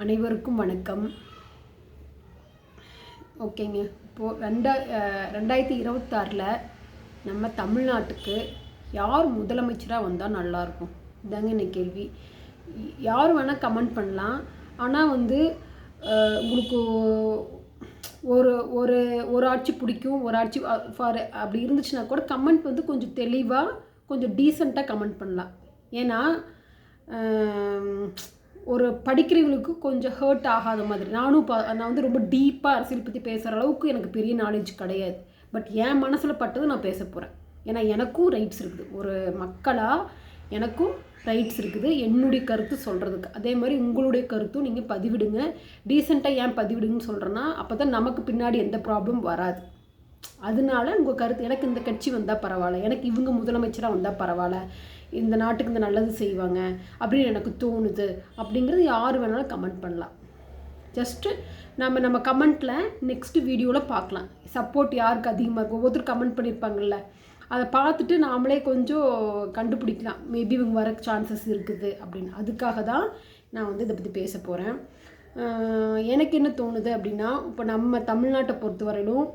அனைவருக்கும் வணக்கம். ஓகேங்க. இப்போது 2026 நம்ம தமிழ்நாட்டுக்கு யார் முதலமைச்சராக வந்தால் நல்லாயிருக்கும் இதாங்க இன்னைக்கு கேள்வி. யார் வேணால் கமெண்ட் பண்ணலாம். ஆனால் உங்களுக்கு ஒரு ஒரு ஒரு ஆட்சி பிடிக்கும், ஒரு ஆட்சி அப்படி இருந்துச்சுன்னா கூட கமெண்ட் கொஞ்சம் தெளிவாக கொஞ்சம் டீசெண்டாக கமெண்ட் பண்ணலாம். ஏன்னா ஒரு படிக்கிறவங்களுக்கு கொஞ்சம் ஹர்ட் ஆகாத மாதிரி. நான் ரொம்ப டீப்பாக அரசியல் பற்றி பேசுகிற அளவுக்கு எனக்கு பெரிய நாலேஜ் கிடையாது. பட் என் மனசில் பட்டது நான் பேச போகிறேன். ஏன்னா எனக்கும் ரைட்ஸ் இருக்குது, ஒரு மக்களாக எனக்கும் ரைட்ஸ் இருக்குது என்னுடைய கருத்து சொல்கிறதுக்கு. அதே மாதிரி உங்களுடைய கருத்தும் நீங்கள் பதிவிடுங்க. டீசெண்டாக ஏன் பதிவிடுங்கன்னு சொல்கிறேன்னா அப்போ தான் நமக்கு பின்னாடி எந்த ப்ராப்ளம் வராது. அதனால உங்கள் கருத்து, எனக்கு இந்த கட்சி வந்தால் பரவாயில்ல, எனக்கு இவங்க முதலமைச்சராக வந்தால் பரவாயில்ல, இந்த நாட்டுக்கு இந்த நல்லது செய்வாங்க அப்படின்னு எனக்கு தோணுது அப்படிங்கிறது யார் வேணாலும் கமெண்ட் பண்ணலாம். ஜஸ்ட்டு நம்ம கமெண்ட்டில் நெக்ஸ்ட்டு வீடியோவில் பார்க்கலாம். சப்போர்ட் யாருக்கு அதிகமாக இருக்கும், ஒவ்வொருத்தர் கமெண்ட் பண்ணியிருப்பாங்கள்ல, அதை பார்த்துட்டு நாமளே கொஞ்சம் கண்டுபிடிக்கலாம். மேபி இவங்க வர சான்சஸ் இருக்குது அப்படின்னு. அதுக்காக தான் நான் இதை பற்றி பேச போகிறேன். எனக்கு என்ன தோணுது அப்படின்னா, இப்போ நம்ம தமிழ்நாட்டை பொறுத்தவரையிலும்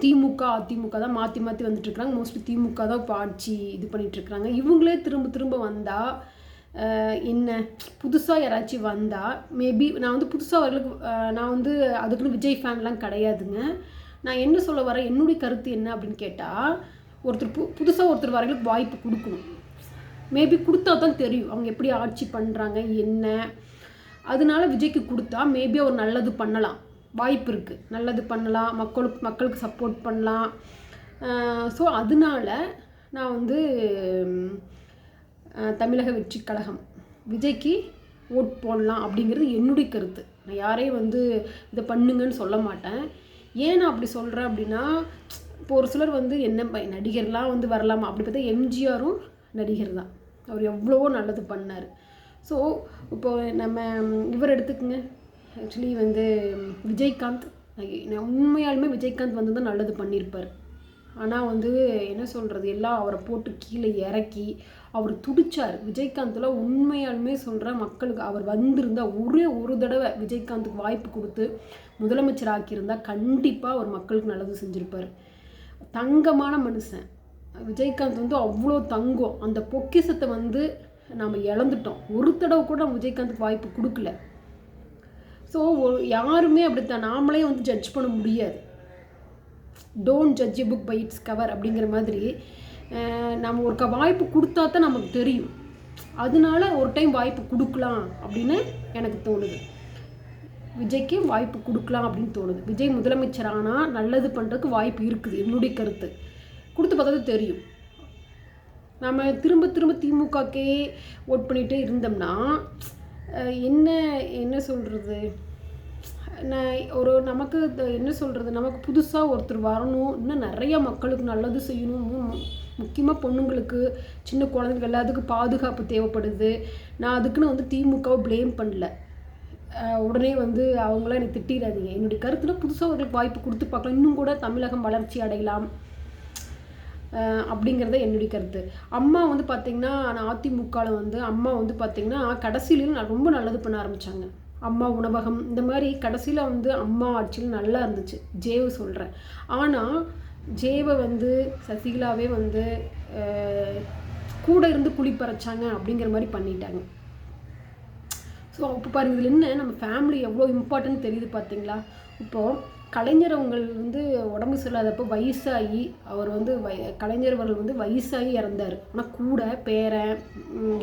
திமுக அதிமுக தான் மாற்றி மாற்றி வந்துட்டுருக்குறாங்க. மோஸ்ட்லி திமுக தான் இப்போ ஆட்சி இது பண்ணிகிட்ருக்குறாங்க. இவங்களே திரும்ப வந்தால் என்ன, புதுசாக யாராச்சும் வந்தால் மேபி நான் புதுசாக வரலுக்கு நான் அதுக்குன்னு விஜய் ஃபேன்லாம் கிடையாதுங்க. நான் என்ன சொல்ல வரேன், என்னுடைய கருத்து என்ன அப்படின்னு கேட்டால், புதுசாக ஒருத்தர் வரலுக்கு வாய்ப்பு கொடுக்கணும். மேபி கொடுத்தா தான் தெரியும் அவங்க எப்படி ஆட்சி பண்ணுறாங்க என்ன. அதனால விஜய்க்கு கொடுத்தா மேபி அவர் நல்லது பண்ணலாம், வாய்ப்பு இருக்குது, நல்லது பண்ணலாம், மக்களுக்கு சப்போர்ட் பண்ணலாம். ஸோ அதனால நான் தமிழக வெற்றி கழகம் விஜய்க்கு ஓட் போடலாம் அப்படிங்கிறது என்னுடைய கருத்து. நான் யாரையும் இதை பண்ணுங்கன்னு சொல்ல மாட்டேன். ஏன் நான் அப்படி சொல்கிறேன் அப்படின்னா, இப்போ ஒரு சிலர் என்ன நடிகர்லாம் வரலாமா, அப்படி பார்த்தா எம்ஜிஆரும் நடிகர் தான், அவர் எவ்வளவோ நல்லது பண்ணார். ஸோ இப்போ நம்ம இவர் எடுத்துக்கங்க, ஆக்சுவலி விஜயகாந்த், உண்மையாலுமே விஜயகாந்த் தான் நல்லது பண்ணியிருப்பார். ஆனால் என்ன சொல்கிறது, எல்லாம் அவரை போட்டு கீழே இறக்கி அவர் துடிச்சார். விஜயகாந்தில் உண்மையாலுமே சொல்கிற மக்களுக்கு அவர் வந்திருந்தால் ஒரு தடவை விஜயகாந்துக்கு வாய்ப்பு கொடுத்து முதலமைச்சர் ஆக்கியிருந்தால் கண்டிப்பாக அவர் மக்களுக்கு நல்லது செஞ்சுருப்பார். தங்கமான மனுஷன் விஜயகாந்த், அவ்வளோ தங்கம். அந்த பொக்கிஷத்தை நாம் இழந்துட்டோம். ஒரு தடவை கூட நம்ம விஜயகாந்துக்கு வாய்ப்பு கொடுக்கல. ஸோ யாருமே அப்படித்தான், நாமளே ஜட்ஜ் பண்ண முடியாது. Don't judge a book by its cover அப்படிங்கிற மாதிரி நம்ம ஒரு வாய்ப்பு கொடுத்தா தான் நமக்கு தெரியும். அதனால ஒரு டைம் வாய்ப்பு கொடுக்கலாம் அப்படின்னு எனக்கு தோணுது. விஜய்க்கு வாய்ப்பு கொடுக்கலாம் அப்படின்னு தோணுது. விஜய் முதலமைச்சர் ஆனால் நல்லது பண்ணுறதுக்கு வாய்ப்பு இருக்குது, என்னுடைய கருத்து. கொடுத்து பார்த்தது தெரியும். நம்ம திரும்ப திமுகக்கே ஓட் பண்ணிகிட்டே இருந்தோம்னா என்ன சொல்கிறது, நமக்கு என்ன சொல்கிறது, நமக்கு புதுசாக ஒருத்தர் வரணும், இன்னும் நிறையா மக்களுக்கு நல்லது செய்யணும். முக்கியமாக பொண்ணுங்களுக்கு, சின்ன குழந்தைங்க எல்லாத்துக்கும் பாதுகாப்பு தேவைப்படுது. நான் அதுக்குன்னு திமுகவை ப்ளேம் பண்ணல. உடனே அவங்களாம் எனக்கு திட்டிடாதீங்க. என்னுடைய கருத்தில் புதுசாக அவர்களுக்கு வாய்ப்பு கொடுத்து பார்க்கலாம், இன்னும் கூட தமிழகம் வளர்ச்சி அடையலாம் அப்படிங்கிறத என்னுடைய கருத்து. அம்மா பார்த்திங்கன்னா, நான் அதிமுகவில் அம்மா பார்த்திங்கன்னா கடைசியிலும் ரொம்ப நல்லது பண்ண ஆரம்பித்தாங்க. அம்மா உணவகம் இந்த மாதிரி கடைசியில் அம்மா ஆட்சியில் நல்லா இருந்துச்சு. ஜேவை சொல்கிறேன். ஆனால் ஜேவை சசிகலாவே கூட இருந்து குழி பறைச்சாங்க அப்படிங்கிற மாதிரி பண்ணிட்டாங்க. ஸோ இப்போ பாருங்க, இதில் என்ன, நம்ம ஃபேமிலி எவ்வளோ இம்பார்ட்டன்ட் தெரியுது பார்த்தீங்களா. இப்போது கலைஞர் அவங்கள் உடம்பு சரியில்லாதப்போ வயசாகி அவர் கலைஞர் அவர்கள் வயசாகி இறந்தார். ஆனால் கூட பேரன்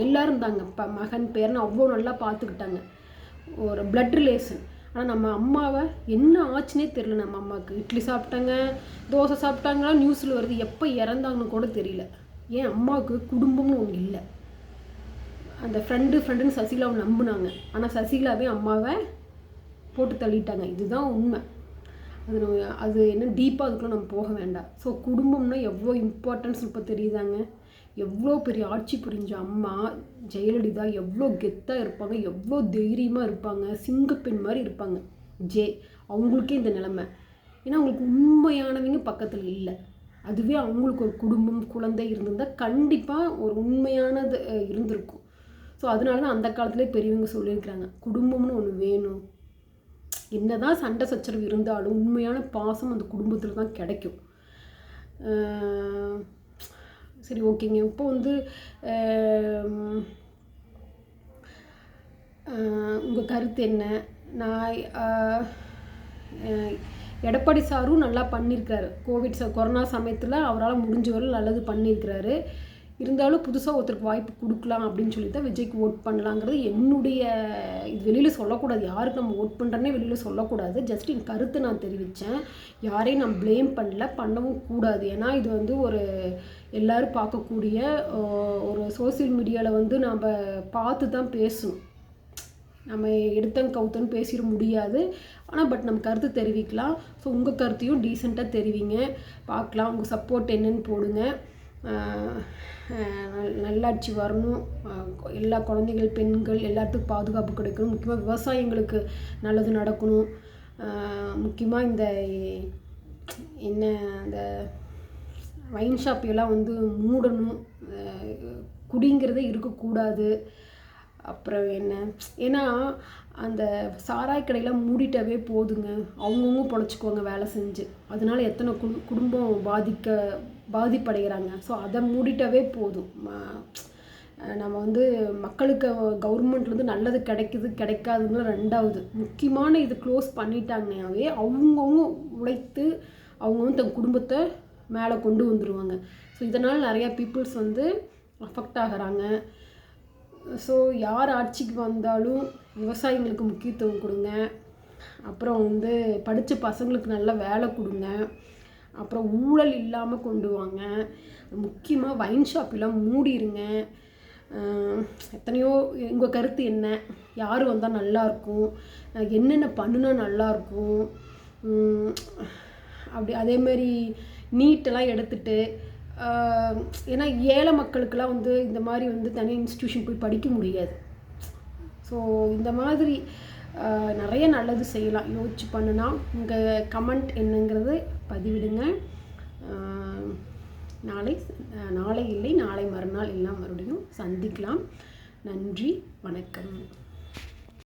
எல்லோரும் இருந்தாங்க, மகன் பேரன் அவ்வளோ நல்லா பார்த்துக்கிட்டாங்க, ஒரு பிளட் ரிலேஷன். ஆனால் நம்ம அம்மாவை என்ன ஆச்சுன்னே தெரியல. நம்ம அம்மாவுக்கு இட்லி சாப்பிட்டாங்க, தோசை சாப்பிட்டாங்களா, நியூஸில் வருது, எப்போ இறந்தாங்கன்னு கூட தெரியல. ஏன் அம்மாவுக்கு குடும்பம்னு ஒன்று இல்லை. அந்த ஃப்ரெண்டுன்னு சசிகலாவை நம்பினாங்க. ஆனால் சசிகலாவே அம்மாவை போட்டு தள்ளிட்டாங்க. இதுதான் உண்மை. அது என்ன டீப்பாக அதுக்குள்ள நம்ம போக வேண்டாம். ஸோ குடும்பம்னா எவ்வளோ இம்பார்ட்டன்ஸ் இப்போ தெரியுதாங்க. எவ்வளோ பெரிய ஆட்சி புரிஞ்ச அம்மா ஜெயலலிதா எவ்வளோ கெத்தாக இருப்பாங்க, எவ்வளோ தைரியமாக இருப்பாங்க, சிங்கப்பெண் மாதிரி இருப்பாங்க. அவங்களுக்கே இந்த நிலைமை. ஏன்னா அவங்களுக்கு உண்மையானவங்க பக்கத்தில் இல்லை. அதுவே அவங்களுக்கு ஒரு குடும்பம் குழந்தை இருந்திருந்தால் கண்டிப்பாக ஒரு உண்மையானது இருந்திருக்கும். ஸோ அதனால தான் அந்த காலத்துலேயே பெரியவங்க சொல்லியிருக்கிறாங்க, குடும்பம்னு ஒன்று வேணும். என்ன தான் சண்டை சச்சரவு இருந்தாலும் உண்மையான பாசம் அந்த குடும்பத்தில் தான் கிடைக்கும். சரி, ஓகேங்க. இப்போ வந்து உங்கள் கருத்து என்ன? நான் எடப்பாடி சாரும் நல்லா பண்ணியிருக்காரு. கொரோனா சமயத்தில் அவரால் முடிஞ்ச வரை நல்லது பண்ணியிருக்கிறாரு. இருந்தாலும் புதுசாக ஒருத்தருக்கு வாய்ப்பு கொடுக்கலாம் அப்படின்னு சொல்லி தான் விஜய்க்கு ஓட் பண்ணலாங்கிறது என்னுடைய, இது வெளியில் சொல்லக்கூடாது, யாருக்கு நம்ம ஓட் பண்ணுறேன்னே வெளியில் சொல்லக்கூடாது. ஜஸ்ட் என் கருத்தை நான் தெரிவித்தேன். யாரையும் நான் ப்ளேம் பண்ணவும் கூடாது. ஏன்னா இது வந்து ஒரு எல்லோரும் பார்க்கக்கூடிய ஒரு சோசியல் மீடியாவில் வந்து நம்ம பார்த்து தான் பேசணும். நம்ம எடுத்தங்க கவுத்தன்னு பேசிட முடியாது. ஆனால் நம்ம கருத்து தெரிவிக்கலாம். ஸோ உங்கள் கருத்தையும் டீசெண்டாக தெரிவிங்க, பார்க்கலாம். உங்கள் சப்போர்ட் என்னன்னு போடுங்க. நல்லாட்சி வரணும், எல்லா குழந்தைகள், பெண்கள் எல்லாத்துக்கும் பாதுகாப்பு கிடைக்கணும், முக்கியமாக விவசாயிங்களுக்கு நல்லது நடக்கணும், முக்கியமாக இந்த இந்த வைன் ஷாப் எல்லாம் வந்து மூடணும், குடிங்கிறதே இருக்கக்கூடாது. அப்புறம் என்ன, ஏன்னா அந்த சாராய கடையெல்லாம் மூடிட்டாவே போதுங்க, அவங்கவுங்க பொழைச்சிக்குவாங்க வேலை செஞ்சு. அதனால எத்தனை குடும்பம் பாதிப்படைகிறாங்க. ஸோ அதை மூடிட்டாவே போதும். நம்ம வந்து மக்களுக்கு கவர்மெண்ட்லேருந்து நல்லது கிடைக்காதுன்னு ரெண்டாவது, முக்கியமான இது க்ளோஸ் பண்ணிட்டாங்கனாவே அவங்கவுங்க உழைத்து அவங்கவுங்க தன் குடும்பத்தை மேலே கொண்டு வந்துடுவாங்க. ஸோ இதனால் நிறையா பீப்புள்ஸ் வந்து அஃபெக்ட் ஆகிறாங்க. ஸோ யார் ஆட்சிக்கு வந்தாலும் விவசாயிங்களுக்கு முக்கியத்துவம் கொடுங்க. அப்புறம் வந்து படித்த பசங்களுக்கு நல்ல வேலை கொடுங்க. அப்புறம் ஊழல் இல்லாமல் கொண்டு வாங்க. முக்கியமாக வைன் ஷாப்பெல்லாம் மூடிடுங்க. எத்தனையோ, உங்கள் கருத்து என்ன? யார் வந்தால் நல்லாயிருக்கும், என்னென்ன பண்ணுனா நல்லாயிருக்கும், அப்படி அதேமாதிரி நீட்டெல்லாம் எடுத்துகிட்டு, ஏன்னா ஏழை மக்களுக்கெல்லாம் வந்து இந்த மாதிரி வந்து தனி இன்ஸ்டியூஷன் போய் படிக்க முடியாது. ஸோ இந்த மாதிரி நிறைய நல்லது செய்யலாம், யோசிச்சு பண்ணுனா. உங்கள் கமெண்ட் என்னங்கிறது பதிவிடுங்க. நாளை இல்லை, நாளை மறுநாள் எல்லாம் மறுபடியும் சந்திக்கலாம். நன்றி, வணக்கம்.